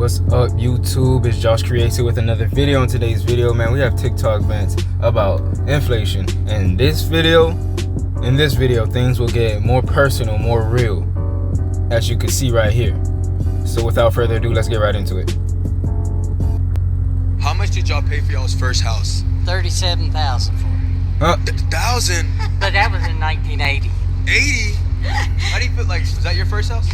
What's up, YouTube? It's Josh Created with another video. In today's video, man, we have TikTok events about inflation. And in this video, things will get more personal, more real, as you can see right here. So without further ado, let's get right into it. How much did y'all pay for y'all's first house? $37,000 for it. 1,000? But that was in 1980. 80? How do you feel like, was that your first house?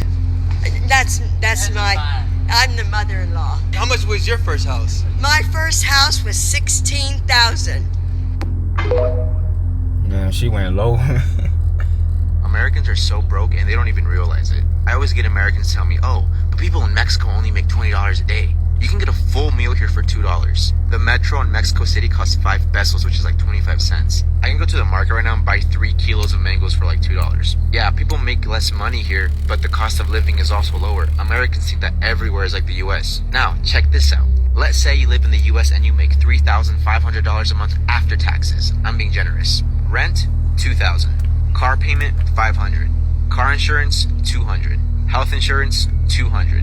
That's my. I'm the mother-in-law. How much was your first house? My first house was $16,000. Man, she went low. Americans are so broke and they don't even realize it. I always get Americans tell me, oh, but people in Mexico only make $20 a day. You can get a full meal here for $2. The metro in Mexico City costs 5 pesos, which is like 25 cents. I can go to the market right now and buy 3 kilos of mangoes for like $2. Yeah, people make less money here, but the cost of living is also lower. Americans think that everywhere is like the US. Now, check this out. Let's say you live in the US and you make $3,500 a month after taxes. I'm being generous. Rent, $2,000. Car payment, $500. Car insurance, $200. Health insurance, $200.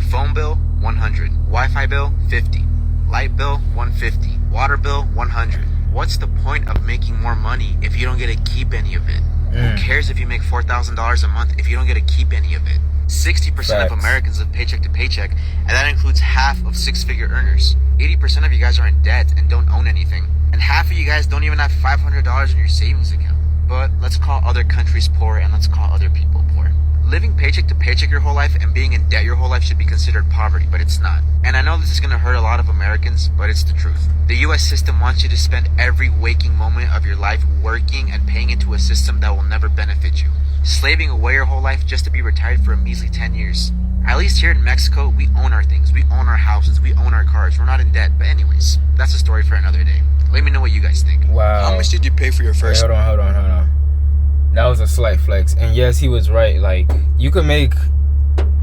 Phone bill, $100. Wi-Fi bill, $50. Light bill, $150. Water bill, $100. What's the point of making more money if you don't get to keep any of it? Who cares if you make $4,000 a month if you don't get to keep any of it? 60% of Americans live paycheck to paycheck, and that includes half of 6-figure earners. 80% of you guys are in debt and don't own anything, and half of you guys don't even have $500 in your savings account. But let's call other countries poor and let's call other people poor. Living paycheck to paycheck your whole life and being in debt your whole life should be considered poverty, but it's not. And I know this is going to hurt a lot of Americans, but it's the truth. The US system wants you to spend every waking moment of your life working and paying into a system that will never benefit you. Slaving away your whole life just to be retired for a measly 10 years. At least here in Mexico, we own our things. We own our houses. We own our cars. We're not in debt. But anyways, that's a story for another day. Let me know what you guys think. Wow. How much did you pay for your first? Hold on. That was a slight flex. And yes, he was right. Like, you could make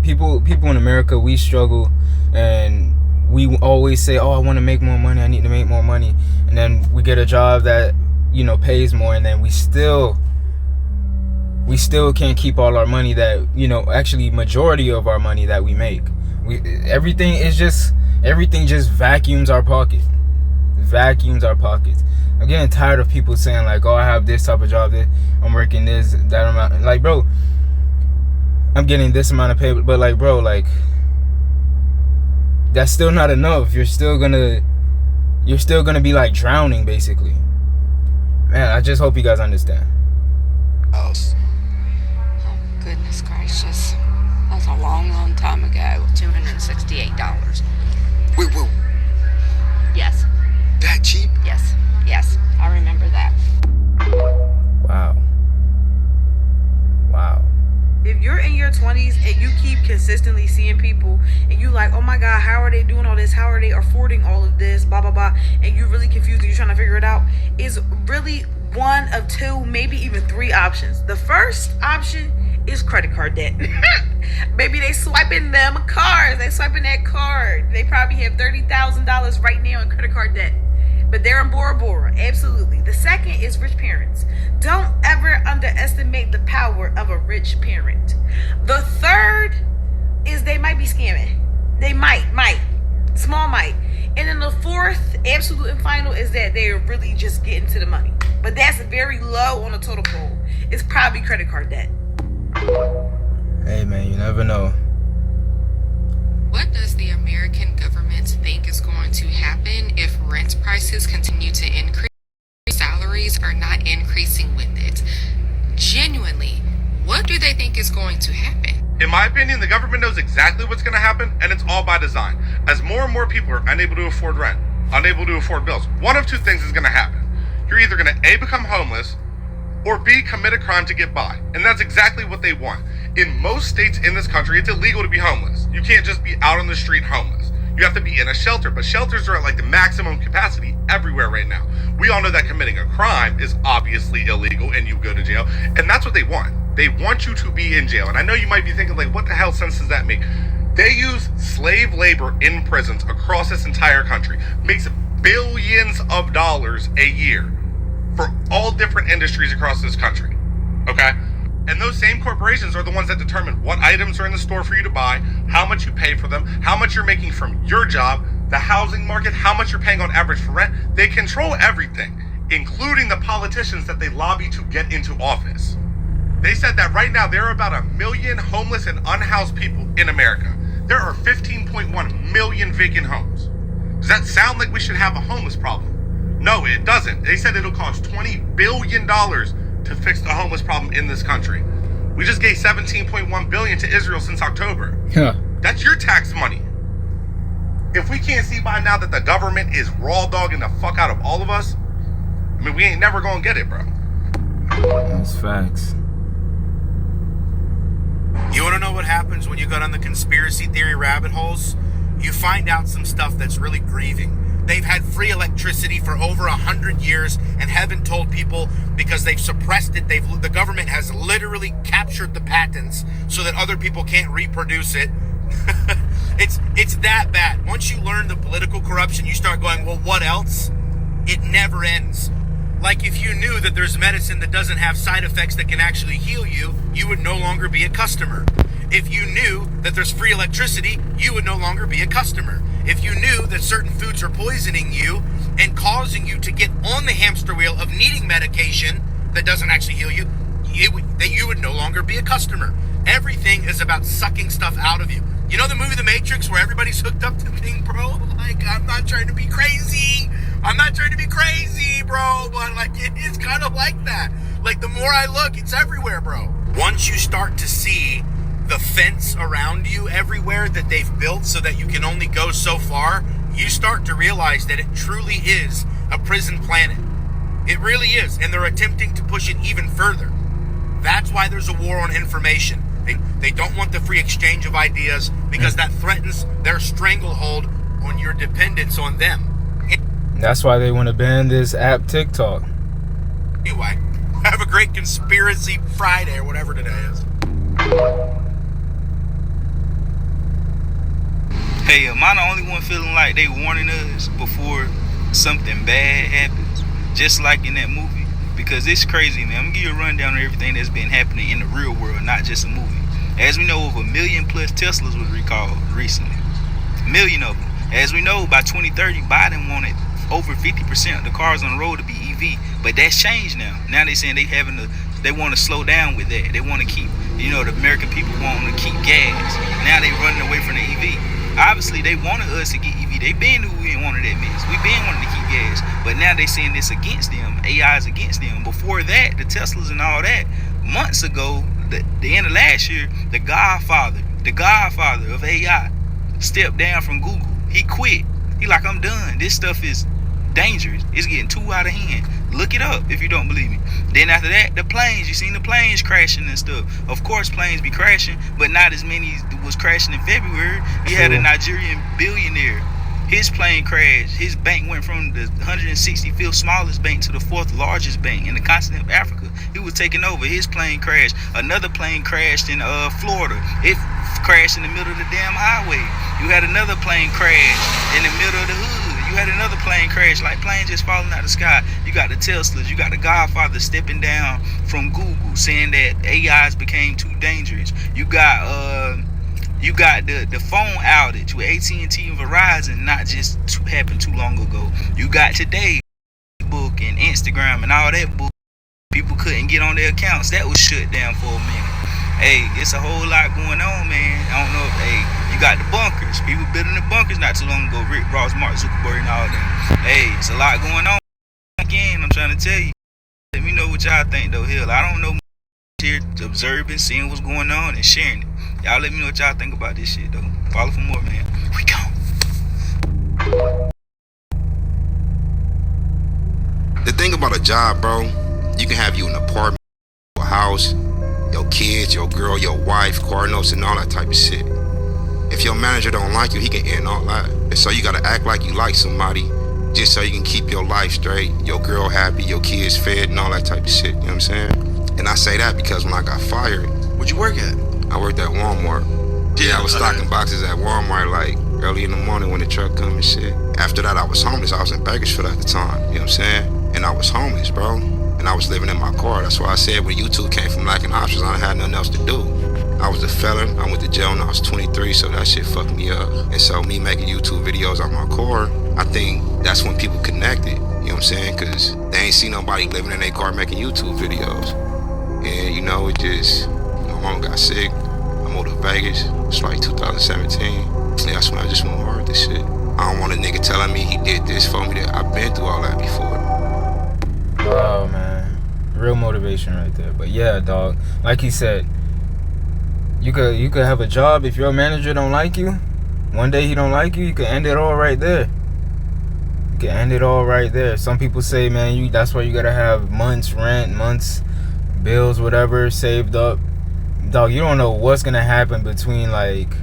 people in America, we struggle and we always say, oh, I want to make more money, I need to make more money, and then we get a job that, you know, pays more, and then we still can't keep all our money that, you know, actually majority of our money that we make. Everything just vacuums our pockets. I'm getting tired of people saying like, oh, I have this type of job, that I'm working this, that amount. Like, bro, I'm getting this amount of pay, but like, bro, like, that's still not enough. You're still gonna be like drowning, basically. Man, I just hope you guys understand. House. Oh, goodness gracious. That was a long time ago. $268. Wait, Yes. that cheap? Yes. I remember that. Wow. If you're in your 20s and you keep consistently seeing people and you like, oh my God, how are they doing all this? How are they affording all of this? Blah, blah, blah. And you're really confused and you're trying to figure it out. Is really one of 2, maybe even 3 options. The first option is credit card debt. Maybe they swiping them cars. They swiping that card. They probably have $30,000 right now in credit card debt. But they're in Bora Bora, absolutely. The second is rich parents. Don't ever underestimate the power of a rich parent. The third is they might be scamming. They might, small might. And then the fourth, absolute and final, is that they're really just getting to the money. But that's very low on the total poll. It's probably credit card debt. Hey man, you never know. What does the American government think is going to happen if rent prices continue to increase? Salaries are not increasing with it. Genuinely, what do they think is going to happen? In my opinion, the government knows exactly what's going to happen, and it's all by design. As more and more people are unable to afford rent, unable to afford bills, one of 2 things is going to happen. You're either going to A, become homeless, or B, commit a crime to get by. And that's exactly what they want. In most states in this country, it's illegal to be homeless. You can't just be out on the street homeless. You have to be in a shelter, but shelters are at like the maximum capacity everywhere right now. We all know that committing a crime is obviously illegal and you go to jail, and that's what they want. They want you to be in jail. And I know you might be thinking like, what the hell sense does that make? They use slave labor in prisons across this entire country, makes billions of dollars a year for all different industries across this country, okay? And those same corporations are the ones that determine what items are in the store for you to buy, how much you pay for them, how much you're making from your job, the housing market, how much you're paying on average for rent. They control everything, including the politicians that they lobby to get into office. They said that right now there are about 1 million homeless and unhoused people in America. There are 15.1 million vacant homes. Does that sound like we should have a homeless problem? No, it doesn't. They said it'll cost $20 billion to fix the homeless problem in this country. We just gave $17.1 billion to Israel since October. Yeah. That's your tax money. If we can't see by now that the government is raw dogging the fuck out of all of us, I mean, we ain't never gonna get it, bro. That's facts. You want to know what happens when you go down the conspiracy theory rabbit holes? You find out some stuff that's really grieving. They've had free electricity for over 100 years and haven't told people because they've suppressed it. The government has literally captured the patents so that other people can't reproduce it. It's that bad. Once you learn the political corruption, you start going, well, what else? It never ends. Like if you knew that there's medicine that doesn't have side effects that can actually heal you, you would no longer be a customer. If you knew that there's free electricity, you would no longer be a customer. If you knew that certain foods are poisoning you and causing you to get on the hamster wheel of needing medication that doesn't actually heal you, then you would no longer be a customer. Everything is about sucking stuff out of you. You know the movie The Matrix where everybody's hooked up to the thing, bro? Like, I'm not trying to be crazy. Bro, but like it is kind of like that. Like the more I look, it's everywhere, bro. Once you start to see the fence around you everywhere that they've built so that you can only go so far, you start to realize that it truly is a prison planet. It really is, and they're attempting to push it even further. That's why there's a war on information. They don't want the free exchange of ideas because that threatens their stranglehold on your dependence on them. That's why they want to ban this app TikTok. Anyway, have a great Conspiracy Friday or whatever today is. Hey, am I the only one feeling like they warning us before something bad happens? Just like in that movie? Because it's crazy, man. I'm gonna give you a rundown of everything that's been happening in the real world, not just a movie. As we know, over 1 million plus Teslas was recalled recently. 1 million of them. As we know, by 2030, Biden wanted over 50% of the cars on the road to be EV, but that's changed now. Now they're saying they want to slow down with that. They want to keep, the American people want to keep gas. Now they running away from the EV. Obviously, they wanted us to get EV. They been who we didn't want that mess. We been wanting to keep gas, but now they saying it's against them. AI is against them. Before that, the Teslas and all that, months ago, the end of last year, the godfather of AI stepped down from Google. He quit. He like, I'm done. This stuff is dangerous. It's getting too out of hand. Look it up if you don't believe me. Then after that, the planes. You seen the planes crashing and stuff. Of course, planes be crashing, but not as many was crashing in February. We had a Nigerian billionaire. His plane crashed. His bank went from the 165th smallest bank to the 4th largest bank in the continent of Africa. He was taking over. His plane crashed. Another plane crashed in Florida. It crashed in the middle of the damn highway. You had another plane crash in the middle of the hood. You had another plane crash, like planes just falling out of the sky. You got the Teslas. You got the Godfather stepping down from Google, saying that AIs became too dangerous. You got the phone outage with AT&T and Verizon, not just happened too long ago. You got today, Facebook and Instagram and all that book. People couldn't get on their accounts. That was shut down for a minute. Hey, it's a whole lot going on, man. I don't know if, you got the bunkers. People building the bunkers not too long ago. Rick Ross, Mark Zuckerberg and all that. Hey, it's a lot going on. Again, I'm trying to tell you. Let me know what y'all think, though. Hell, I don't know. Here observing, seeing what's going on and sharing it. Y'all let me know what y'all think about this shit, though. Follow for more, man. We go. The thing about a job, bro, you can have you an apartment, a house, your kids, your girl, your wife, car notes, and all that type of shit. If your manager don't like you, he can end all that. And so you gotta act like you like somebody just so you can keep your life straight, your girl happy, your kids fed, and all that type of shit. You know what I'm saying? And I say that because when I got fired, Where'd you work at? I worked at Walmart. Yeah, I was stocking boxes at Walmart like early in the morning when the truck come and shit. After that, I was homeless. I was in Bakersfield at the time. You know what I'm saying? And I was homeless, bro. and I was living in my car. That's why I said when YouTube came from lacking options, I had nothing else to do. I was a felon. I went to jail when I was 23, so that shit fucked me up. And so me making YouTube videos on my car, I think that's when people connected. You know what I'm saying? Because they ain't see nobody living in their car making YouTube videos. And, you know, it just, my mom got sick. I moved to Vegas. It's like 2017. That's when I just went hard with this shit. I don't want a nigga telling me he did this for me. That I've been through all that before. Wow, man. Real motivation right there. But yeah, dog. Like he said, you could have a job. If your manager don't like you, one day he don't like you, you can end it all right there. You can end it all right there. Some people say, man, that's why you gotta have months rent, months bills, whatever, saved up. Dog, you don't know what's gonna happen between like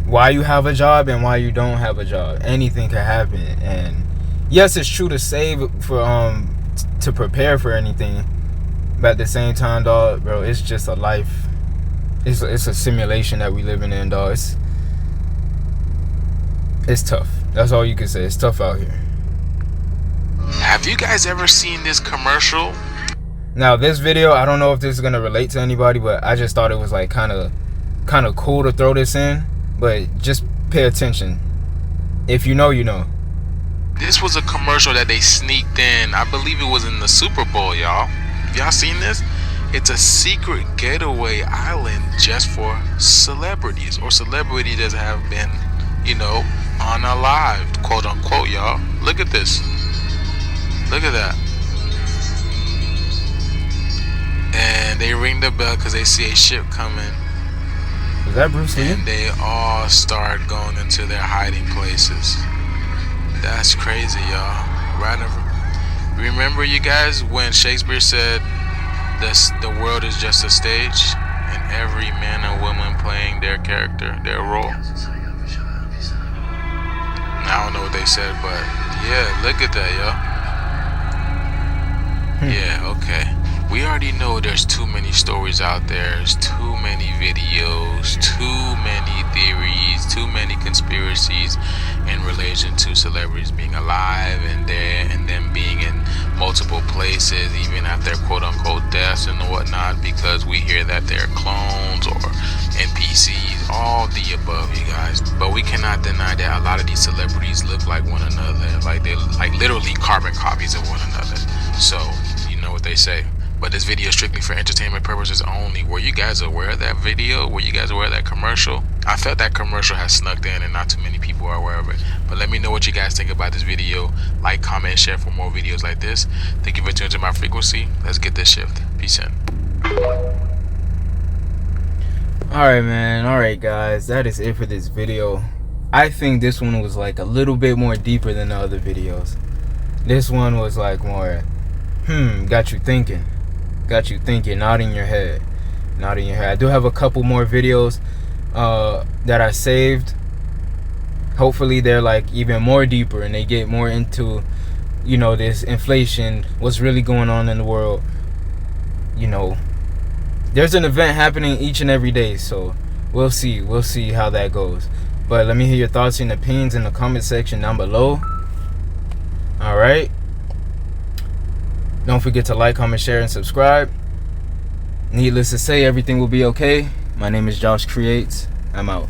why you have a job and why you don't have a job. Anything can happen. And yes, it's true to save for to prepare for anything, but at the same time, dog, bro, it's just a life. It's a simulation that we living in, dog. It's tough. That's all you can say. It's tough out here. Have you guys ever seen this commercial? Now, this video, I don't know if this is gonna relate to anybody, but I just thought it was like kind of cool to throw this in. But just pay attention. If you know, you know. This was a commercial that they sneaked in. I believe it was in the Super Bowl, y'all. Have y'all seen this? It's a secret getaway island just for celebrities or celebrities that have been, unalived, quote unquote, y'all. Look at this. Look at that. And they ring the bell because they see a ship coming. Is that Bruce Lee? And they all start going into their hiding places. That's crazy, y'all. Remember, you guys, when Shakespeare said the world is just a stage and every man and woman playing their character, their role? I don't know what they said, but yeah, look at that, y'all. Yeah, okay. We already know there's too many stories out there. There's too many videos, too many theories, too many conspiracies in relation to celebrities being alive and dead and them being in multiple places, even at their quote-unquote deaths and whatnot, because we hear that they're clones or NPCs, all the above, you guys. But we cannot deny that a lot of these celebrities look like one another, like they're like literally carbon copies of one another. So you know what they say. But this video is strictly for entertainment purposes only. Were you guys aware of that video? Were you guys aware of that commercial? I felt that commercial has snuck in and not too many people are aware of it. But let me know what you guys think about this video. Like, comment, share for more videos like this. Thank you for tuning to my frequency. Let's get this shift. Peace in. Alright, man. Alright, guys. That is it for this video. I think this one was like a little bit more deeper than the other videos. This one was like more, got you thinking. Got you thinking, nodding your head. Nodding your head. I do have a couple more videos that I saved. Hopefully they're like even more deeper and they get more into, this inflation, what's really going on in the world. There's an event happening each and every day, so we'll see how that goes. But let me hear your thoughts and opinions in the comment section down below. Alright, don't forget to like, comment, share, and subscribe. Needless to say, everything will be okay. My name is Josh Creates. I'm out.